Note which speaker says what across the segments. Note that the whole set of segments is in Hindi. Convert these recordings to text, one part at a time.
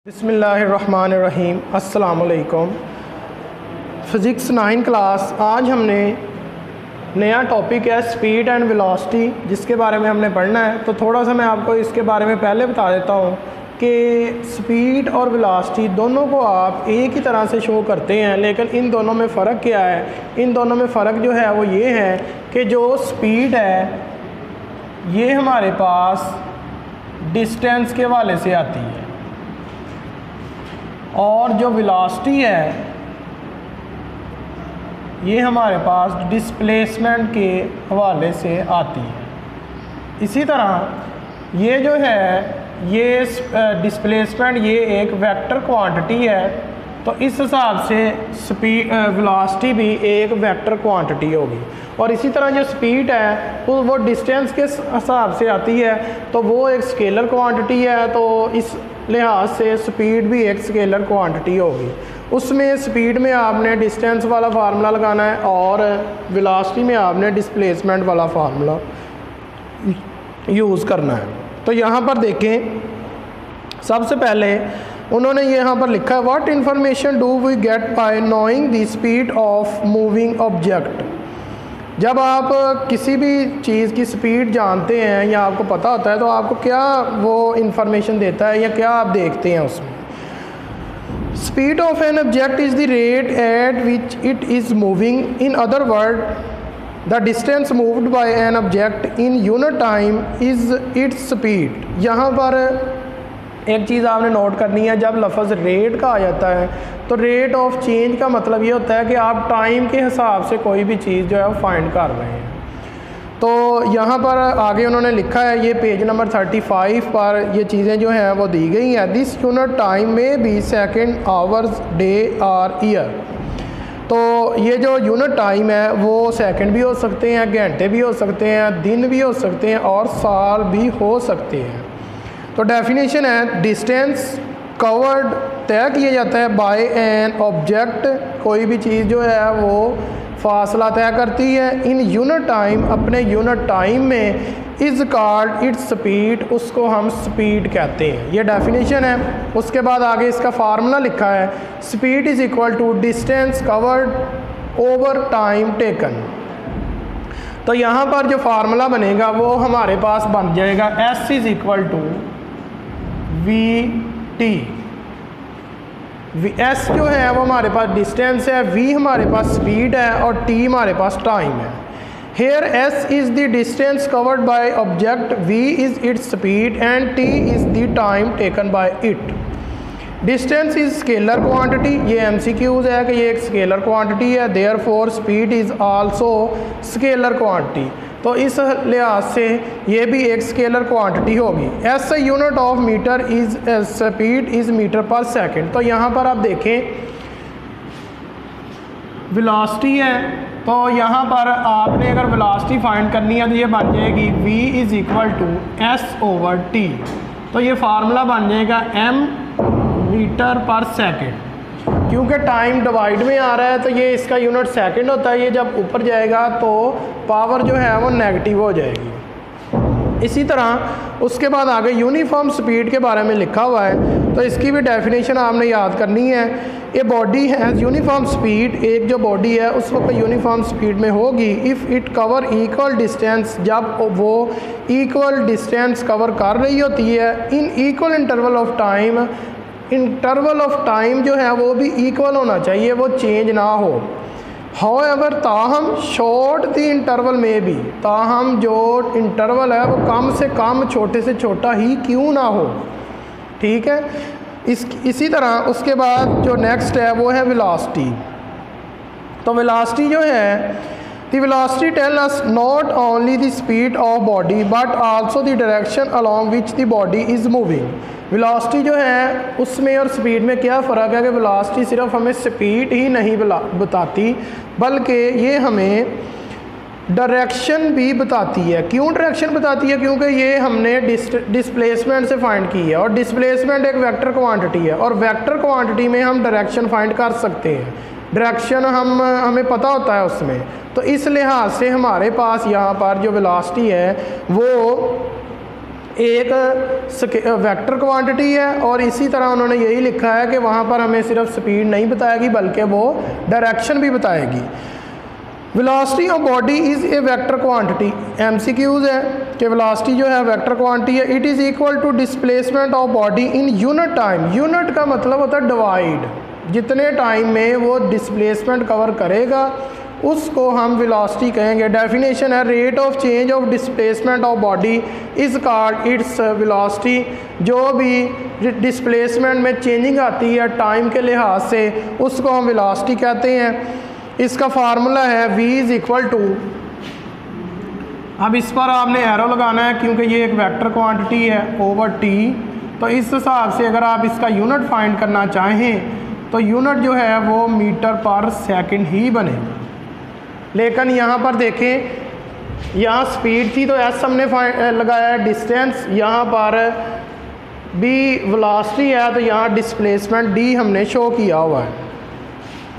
Speaker 1: बिस्मिल्लाहिर्रहमानिर्रहीम। अस्सलाम वालेकुम। Physics 9 class. आज हमने नया टॉपिक है स्पीड एंड वेलोसिटी, जिसके बारे में हमने पढ़ना है। तो थोड़ा सा मैं आपको इसके बारे में पहले बता देता हूँ कि स्पीड और वेलोसिटी दोनों को आप एक ही तरह से शो करते हैं, लेकिन इन दोनों में फ़र्क क्या है। इन दोनों में फ़र्क जो है वो ये है कि जो स्पीड है ये हमारे पास डिस्टेंस के हवाले से आती है, और जो वेलोसिटी है ये हमारे पास डिस्प्लेसमेंट के हवाले से आती है। इसी तरह ये जो है ये डिस्प्लेसमेंट ये एक वेक्टर क्वांटिटी है, तो इस हिसाब से स्पीड वेलोसिटी भी एक वेक्टर क्वांटिटी होगी। और इसी तरह जो स्पीड है वो डिस्टेंस के हिसाब से आती है, तो वो एक स्केलर क्वांटिटी है। तो इस लिहाज से स्पीड भी एक स्केलर क्वांटिटी होगी। उसमें स्पीड में आपने डिस्टेंस वाला फार्मूला लगाना है और वेलोसिटी में आपने डिस्प्लेसमेंट वाला फार्मूला यूज़ करना है। तो यहाँ पर देखें, सबसे पहले उन्होंने यहाँ पर लिखा है what information do we get by knowing the speed of moving object. जब आप किसी भी चीज़ की स्पीड जानते हैं या आपको पता होता है, तो आपको क्या वो इंफॉर्मेशन देता है या क्या आप देखते हैं उसमें। Speed of an object is the rate at which it is moving. In other word the distance moved by an object in unit time is its speed. यहाँ पर एक चीज़ आपने नोट करनी है, जब लफ्ज़ रेट का आ जाता है तो रेट ऑफ चेंज का मतलब ये होता है कि आप टाइम के हिसाब से कोई भी चीज़ जो है वो फाइंड कर रहे हैं। तो यहाँ पर आगे उन्होंने लिखा है, ये पेज नंबर 35 पर ये चीज़ें जो हैं वो दी गई हैं। दिस यूनिट टाइम में बी सेकेंड, आवर्स, डे और ईयर। तो ये जो यूनिट टाइम है वो सेकंड भी हो सकते हैं, घंटे भी हो सकते हैं, दिन भी हो सकते हैं और साल भी हो सकते हैं। तो डेफिनेशन है डिस्टेंस कवर्ड तय किया जाता है बाय एन ऑब्जेक्ट। कोई भी चीज़ जो है वो फासला तय करती है इन यूनिट टाइम, अपने यूनिट टाइम में, इज़ कॉल्ड इट्स स्पीड, उसको हम स्पीड कहते हैं। ये डेफिनेशन है। उसके बाद आगे इसका फार्मूला लिखा है, speed is equal to distance covered over time taken. तो यहाँ पर जो फार्मूला बनेगा वो हमारे पास बन जाएगा S is equal to VT। S जो है वो हमारे पास डिस्टेंस है, V हमारे पास स्पीड है और T हमारे पास टाइम है। Here S is the distance covered by object, V is its speed and T is the time taken by it। Distance is scalar quantity, ये MCQs है कि ये एक स्केलर क्वांटिटी है। Therefore speed is also scalar quantity. तो इस लिहाज से ये भी एक स्केलर क्वांटिटी होगी। S unit of metre is speed is metre per second. तो यहाँ पर आप देखें वेलोसिटी है, तो यहाँ पर आपने अगर वेलोसिटी फाइंड करनी है तो ये बन जाएगी V is equal to S over T। तो ये फार्मूला बन जाएगा M मीटर पर सेकंड। क्योंकि टाइम डिवाइड में आ रहा है तो ये इसका यूनिट सेकंड होता है। ये जब ऊपर जाएगा तो पावर जो है वो नेगेटिव हो जाएगी। इसी तरह उसके बाद आगे यूनिफॉर्म स्पीड के बारे में लिखा हुआ है, तो इसकी भी डेफिनेशन आपने याद करनी है। ये बॉडी है यूनिफॉर्म स्पीड, एक जो बॉडी है उस वक्त यूनिफॉर्म स्पीड में होगी if it cover equal distance, जब वो इक्वल डिस्टेंस कवर कर रही होती है in equal interval of time. Interval of time जो है वो भी इक्वल होना चाहिए, वो चेंज ना हो। हाउएवर ताहम शॉर्ट द इंटरवल में भी, ताहम जो इंटरवल है वो कम से कम, छोटे से छोटा ही क्यों ना हो। ठीक है। इसी तरह उसके बाद जो नेक्स्ट है वो है वेलोसिटी। तो वेलोसिटी जो है, The velocity tells us not only the speed of body but also the direction along which the body is moving। Velocity जो है उसमें और स्पीड में क्या फ़र्क है कि वेलोसिटी सिर्फ हमें स्पीड ही नहीं बताती, बल्कि ये हमें डायरेक्शन भी बताती है। क्यों डायरेक्शन बताती है? क्योंकि ये हमने डिस्प्लेसमेंट से फाइंड की है, और डिस्प्लेसमेंट एक वेक्टर क्वांटिटी है, और वेक्टर क्वांटिटी में हम डायरेक्शन फाइंड कर सकते हैं। डायरेक्शन हमें पता होता है उसमें। तो इस लिहाज से हमारे पास यहाँ पर जो वेलोसिटी है वो एक वेक्टर क्वांटिटी है, और इसी तरह उन्होंने यही लिखा है कि वहाँ पर हमें सिर्फ स्पीड नहीं बताएगी बल्कि वो डायरेक्शन भी बताएगी। Velocity of body is a vector quantity, MCQs है कि वेलोसिटी जो है वेक्टर क्वांटिटी है। It is equal to displacement of body in unit time. Unit का मतलब होता है डिवाइड, जितने टाइम में वो डिस्प्लेसमेंट कवर करेगा उसको हम वेलोसिटी कहेंगे। डेफिनेशन है rate of change of displacement of body is called its velocity. जो भी डिस्प्लेसमेंट में चेंजिंग आती है टाइम के लिहाज से उसको हम वेलोसिटी कहते हैं। इसका फार्मूला है v इज़ इक्वल टू, अब इस पर आपने एरो लगाना है क्योंकि ये एक वेक्टर क्वांटिटी है ओवर t। तो इस हिसाब से अगर आप इसका यूनिट फाइंड करना चाहें तो यूनिट जो है वो मीटर पर सेकंड ही बनेगा। लेकिन यहाँ पर देखें, यहाँ स्पीड थी तो s हमने लगाया है, डिस्टेंस यहाँ पर b वेलोसिटी है तो यहाँ डिस्प्लेसमेंट d हमने शो किया हुआ है।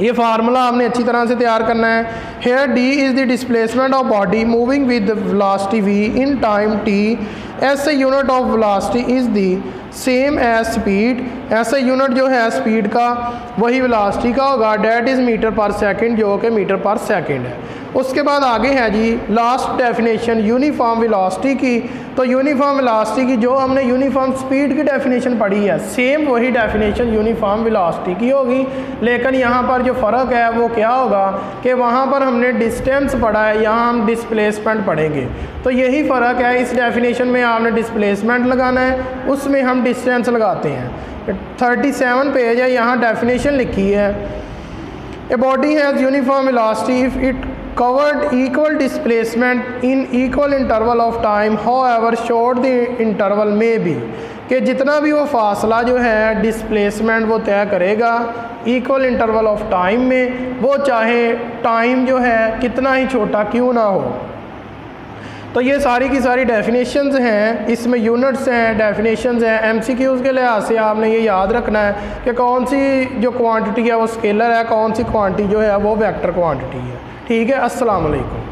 Speaker 1: ये फार्मूला हमने अच्छी तरह से तैयार करना है। Here d is the displacement of body moving with velocity v in time t। SI unit of velocity is the same as speed. SI unit जो है स्पीड का वही वेलोसिटी का होगा, that is metre per second, जो कि मीटर पर सेकंड है। उसके बाद आगे है जी लास्ट डेफिनेशन यूनिफॉर्म वेलोसिटी की। तो यूनिफॉर्म वेलोसिटी की जो हमने यूनिफॉर्म स्पीड की डेफिनेशन पढ़ी है सेम वही डेफिनेशन यूनिफॉर्म वेलोसिटी की होगी। लेकिन यहाँ पर जो फ़र्क है वो क्या होगा कि वहाँ पर हमने डिस्टेंस पढ़ा है, यहाँ हम डिस्प्लेसमेंट पढ़ेंगे। तो यही फ़र्क है, इस डेफिनेशन में आपने डिस्प्लेसमेंट लगाना है, उसमें हम डिस्टेंस लगाते हैं। 37 पेज है, यहाँ डेफिनेशन लिखी है। A body has uniform velocity if it covered equal displacement in equal interval of time, however short the interval may be। कि जितना भी वो फासला जो है डिस्प्लेसमेंट वो तय करेगा इक्वल इंटरवल ऑफ टाइम में, वो चाहे टाइम जो है कितना ही छोटा क्यों ना हो। तो ये सारी की सारी डेफिनेशंस हैं, इसमें यूनिट्स हैं, डेफिनेशंस हैं। MCQs के लिहाज से आपने ये याद रखना है कि कौन सी जो क्वांटिटी है वो स्केलर है, कौन सी क्वांटिटी जो है वो वेक्टर क्वांटिटी है। ठीक है, अस्सलाम वालेकुम।